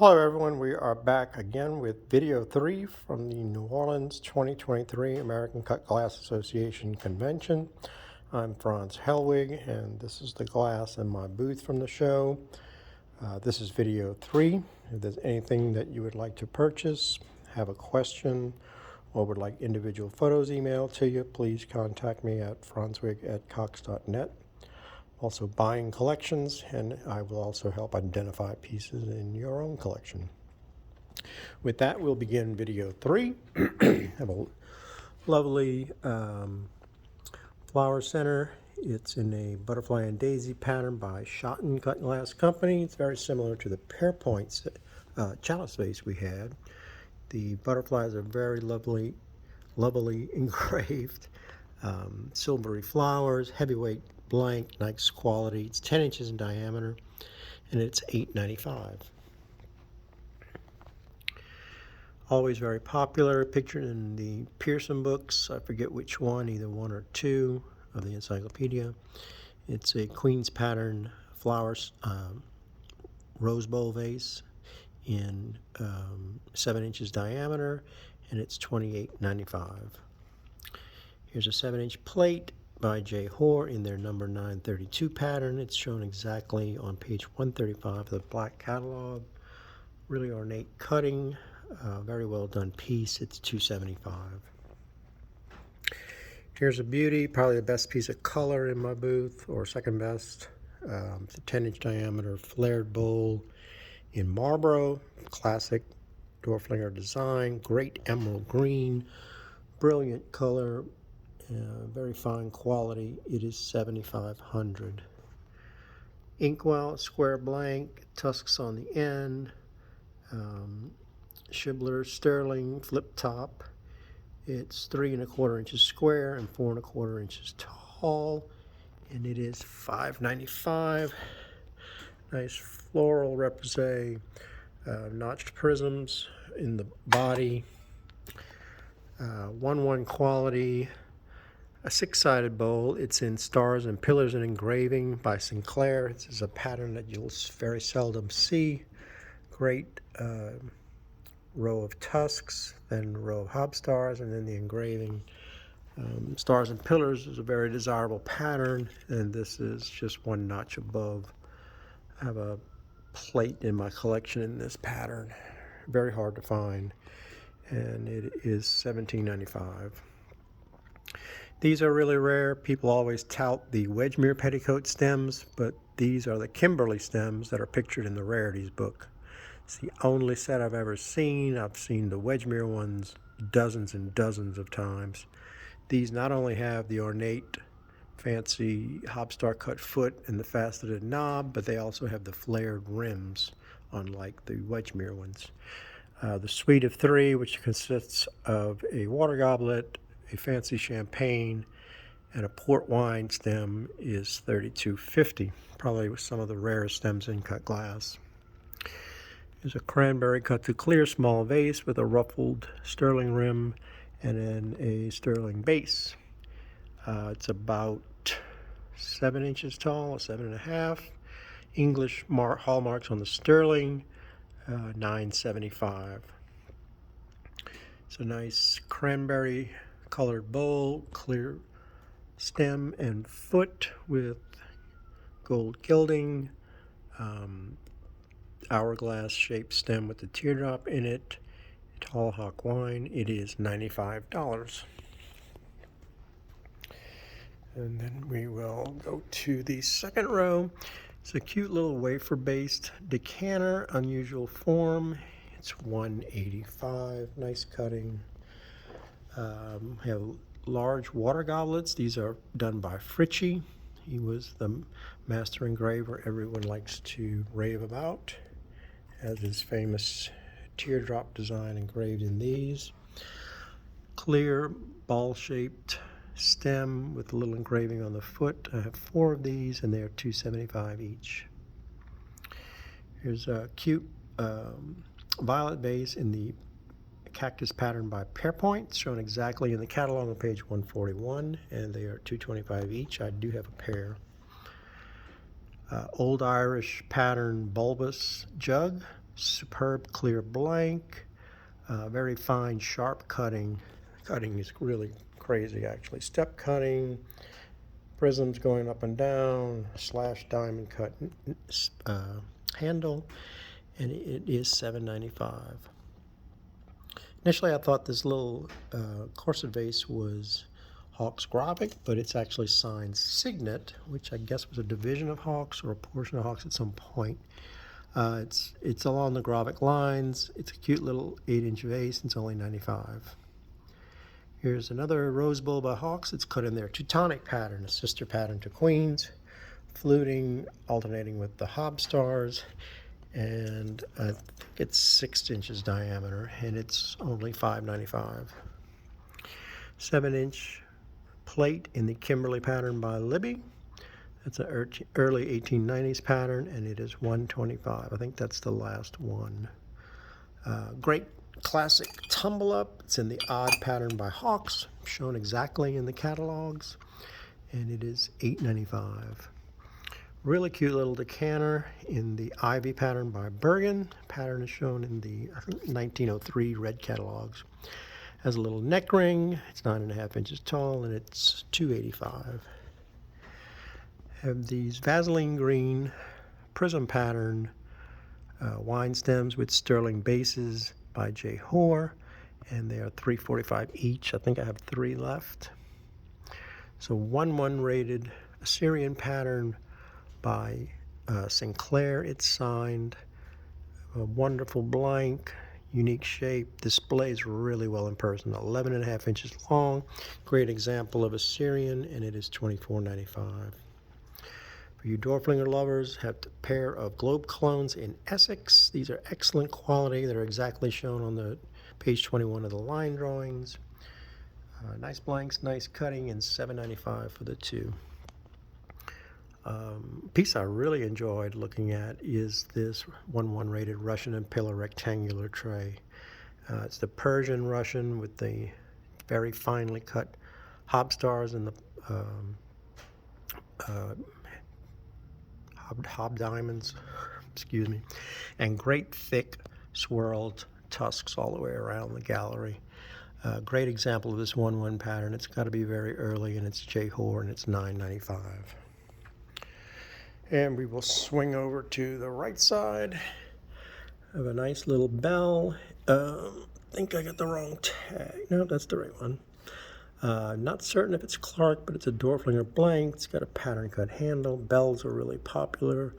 Hello everyone, we are back again with video 3 from the New Orleans 2023 American Cut Glass Association Convention. I'm Franz Hellwig and this is the glass in my booth from the show. This is video 3. If there's anything that you would like to purchase, have a question, or would like individual photos emailed to you, please contact me at franzwig@cox.net. Also buying collections, and I will also help identify pieces in your own collection. With that, we'll begin video 3. Have a lovely flower center. It's in a butterfly and daisy pattern by Schotten Cut Glass Company. It's very similar to the pear points chalice vase we had. The butterflies are very lovely engraved. Silvery flowers, heavyweight blank, nice quality. It's 10 inches in diameter and it's $8.95. Always very popular, pictured in the Pearson books. I forget which one, either 1 or 2 of the encyclopedia. It's a Queen's pattern flowers rose bowl vase in 7 inches diameter, and it's $28.95. Here's a 7-inch plate by J. Hoare in their number 932 pattern. It's shown exactly on page 135 of the black catalog. Really ornate cutting, very well done piece. It's $2.75. Here's a beauty, probably the best piece of color in my booth, or second best. It's a 10-inch diameter flared bowl in Marlboro, classic Dorflinger design, great emerald green, brilliant color. Very fine quality. It is $7,500. Inkwell, square blank, tusks on the end, Shibler sterling flip top. It's 3 1/4 inches square and 4 1/4 inches tall, and it is $5.95. Nice floral repoussé, notched prisms in the body, 1/1 quality. A 6-sided bowl. It's in stars and pillars and engraving by Sinclair. This is a pattern that you'll very seldom see. Great row of tusks, then row of hob stars, and then the engraving. Stars and pillars is a very desirable pattern, and this is just one notch above. I have a plate in my collection in this pattern. Very hard to find, and it is $17.95. These are really rare. People always tout the Wedgmere petticoat stems, but these are the Kimberly stems that are pictured in the rarities book. It's the only set I've ever seen. I've seen the Wedgmere ones dozens and dozens of times. These not only have the ornate, fancy hobstar cut foot and the faceted knob, but they also have the flared rims, unlike the Wedgmere ones. The suite of 3, which consists of a water goblet, a fancy champagne, and a port wine stem, is $32.50. Probably some of the rarest stems in cut glass. There's a cranberry cut to clear small vase with a ruffled sterling rim and then a sterling base. It's about 7 inches tall, 7.5. English hallmarks on the sterling, $9.75. It's a nice cranberry colored bowl, clear stem and foot with gold gilding, hourglass shaped stem with the teardrop in it, tall hock wine. It is $95. And then we will go to the second row. It's a cute little wafer-based decanter, unusual form. It's $185. Nice cutting. We have large water goblets. These are done by Fritchie. He was the master engraver everyone likes to rave about. Has his famous teardrop design engraved in these. Clear ball-shaped stem with a little engraving on the foot. I have 4 of these, and they are $2.75 each. Here's a cute violet vase in the cactus pattern by Pearpoint, shown exactly in the catalog on page 141, and they are $2.25 each. I do have a pair. Old Irish pattern bulbous jug superb clear blank, very fine sharp cutting. Cutting is really crazy actually. Step cutting, prisms going up and down, slash diamond cut handle, and it is $7.95. Initially I thought this little corset vase was Hawk's Graphic, but it's actually signed Signet, which I guess was a division of Hawk's or a portion of Hawk's at some point. It's along the Graphic lines. It's a cute little 8-inch vase, and it's only $95. Here's another rose bowl by Hawk's. It's cut in their Teutonic pattern, a sister pattern to Queen's, fluting, alternating with the Hob stars, and I think it's 6 inches diameter, and it's only $5.95. 7-inch plate in the Kimberly pattern by Libby. That's an early 1890s pattern, and it is $125. I think that's the last one. Great classic tumble up. It's in the Odd pattern by Hawk's, shown exactly in the catalogs, and it is $8.95. Really cute little decanter in the Ivy pattern by Bergen. Pattern is shown in the, I think, 1903 red catalogs. Has a little neck ring. It's 9.5 inches tall, and it's $2.85. Have these Vaseline green prism pattern wine stems with sterling bases by J. Hoare, and they are $3.45 each. I think I have 3 left. So 1/1 rated Assyrian pattern by Sinclair. It's signed. A wonderful blank, unique shape, displays really well in person. 11.5 inches long. Great example of Assyrian, and it is $24.95. For you Dorflinger lovers, have a pair of globe clones in Essex. These are excellent quality. They're exactly shown on the page 21 of the line drawings. Nice blanks, nice cutting, and $7.95 for the 2. Piece I really enjoyed looking at is this 1/1 rated Russian and pillar rectangular tray. It's the Persian Russian with the very finely cut hob stars and the hob diamonds, excuse me, and great thick swirled tusks all the way around the gallery. Great example of this 1/1 pattern. It's got to be very early, and it's J. Hoare, and it's $9.95. And we will swing over to the right side. I have a nice little bell. I think I got the wrong tag. No, that's the right one. Not certain if it's Clark, but it's a Dorflinger blank. It's got a pattern cut handle. Bells are really popular.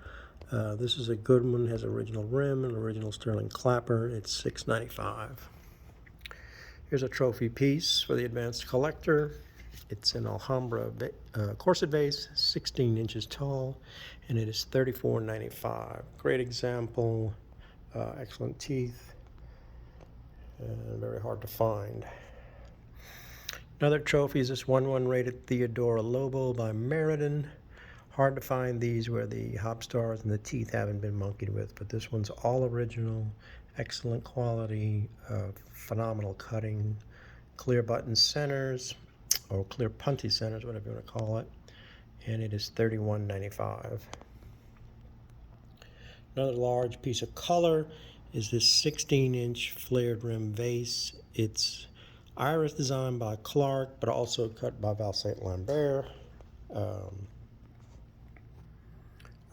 This is a good one. It has original rim and original sterling clapper. It's $6.95. Here's a trophy piece for the advanced collector. It's an Alhambra corset vase, 16 inches tall, and it is $34.95. Great example, excellent teeth, and very hard to find. Another trophy is this 1/1 rated Theodora Lobo by Meriden. Hard to find these where the hob stars and the teeth haven't been monkeyed with, but this one's all original, excellent quality, phenomenal cutting, clear button centers, or clear punty centers, whatever you want to call it, and it is $31.95. Another large piece of color is this 16-inch flared rim vase. It's iris designed by Clark, but also cut by Val St. Lambert. I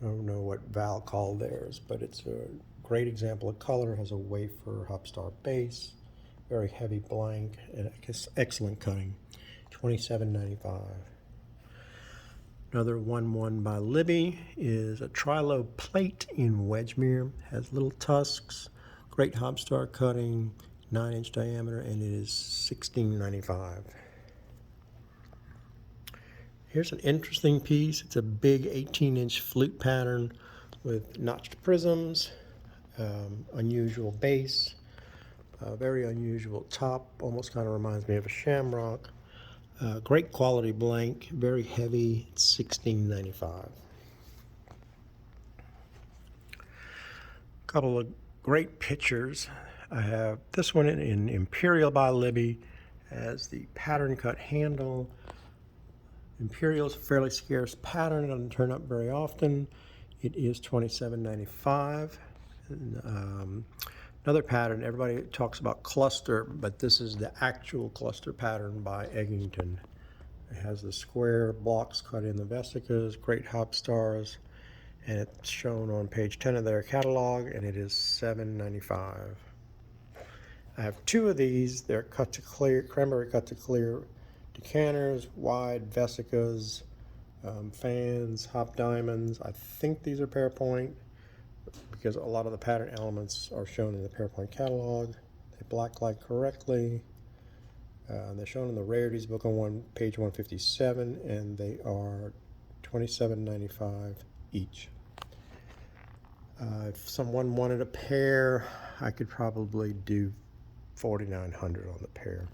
don't know what Val called theirs, but it's a great example of color. It has a wafer hopstar base, very heavy blank, and excellent cutting. $27.95. Another 1/1 by Libby is a tri-lobe plate in Wedgmere. Has little tusks, great hopstar cutting, 9-inch diameter, and it is $16.95. Here's an interesting piece. It's a big 18-inch flute pattern with notched prisms, unusual base, very unusual top, almost kind of reminds me of a shamrock. Great quality blank, very heavy, it's $16.95. Couple of great pictures. I have this one in Imperial by Libby, as the pattern cut handle. Imperial is a fairly scarce pattern, it doesn't turn up very often. It is $27.95. Another pattern, everybody talks about cluster, but this is the actual cluster pattern by Eggington. It has the square blocks cut in the vesicas, great hop stars, and it's shown on page 10 of their catalog, and it is $7.95. I have two of these. They're cut to clear, cranberry cut to clear decanters, wide vesicas, fans, hop diamonds. I think these are Pearpoint because a lot of the pattern elements are shown in the Pearpoint catalog. They blacklight correctly. They're shown in the rarities book on page 157, and they are $27.95 each. If someone wanted a pair, I could probably do $4,900 on the pair.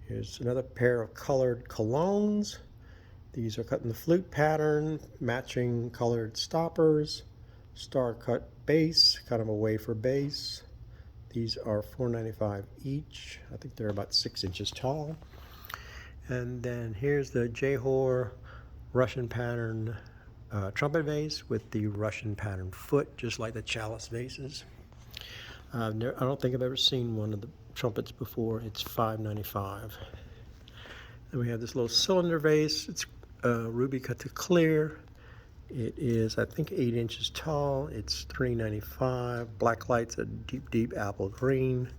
Here's another pair of colored colognes. These are cut in the flute pattern, matching colored stoppers, star cut base, kind of a wafer base. These are $4.95 each. I think they're about 6 inches tall. And then here's the Jehor Russian pattern trumpet vase with the Russian pattern foot, just like the chalice vases. I don't think I've ever seen one of the trumpets before. It's $5.95. Then we have this little cylinder vase. It's ruby cut to clear. It is, I think, 8 inches tall. It's $3.95. Black light's a deep, deep apple green.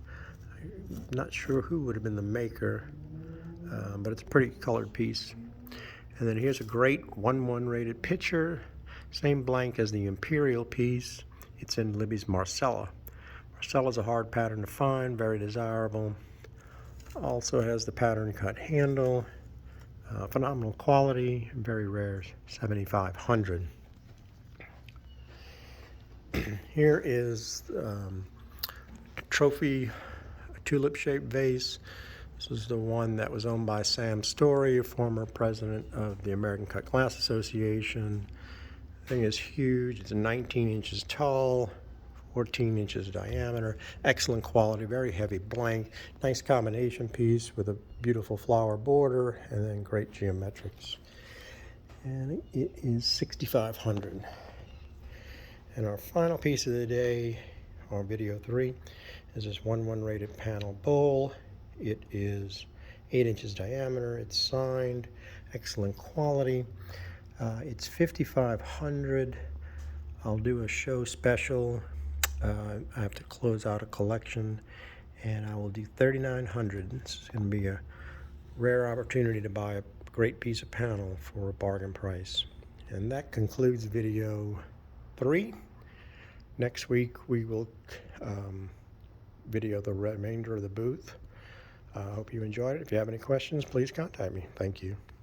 I'm not sure who would have been the maker, but it's a pretty colored piece. And then here's a great 1-1 rated pitcher. Same blank as the Imperial piece. It's in Libby's Marcella. Marcella's a hard pattern to find, very desirable. Also has the pattern cut handle. Phenomenal quality, very rare, $7,500. Here is trophy tulip-shaped vase. This is the one that was owned by Sam Story, former president of the American Cut Glass Association. The thing is huge. It's 19 inches tall, 14 inches diameter, excellent quality, very heavy blank, nice combination piece with a beautiful flower border, and then great geometrics. And it is $6,500. And our final piece of the day, on video 3, is this 1-1 rated panel bowl. It is 8 inches diameter. It's signed, excellent quality. It's $5,500. I'll do a show special. I have to close out a collection, and I will do $3,900. This is going to be a rare opportunity to buy a great piece of panel for a bargain price. And that concludes video 3. Next week we will video the remainder of the booth. I hope you enjoyed it. If you have any questions, please contact me. Thank you.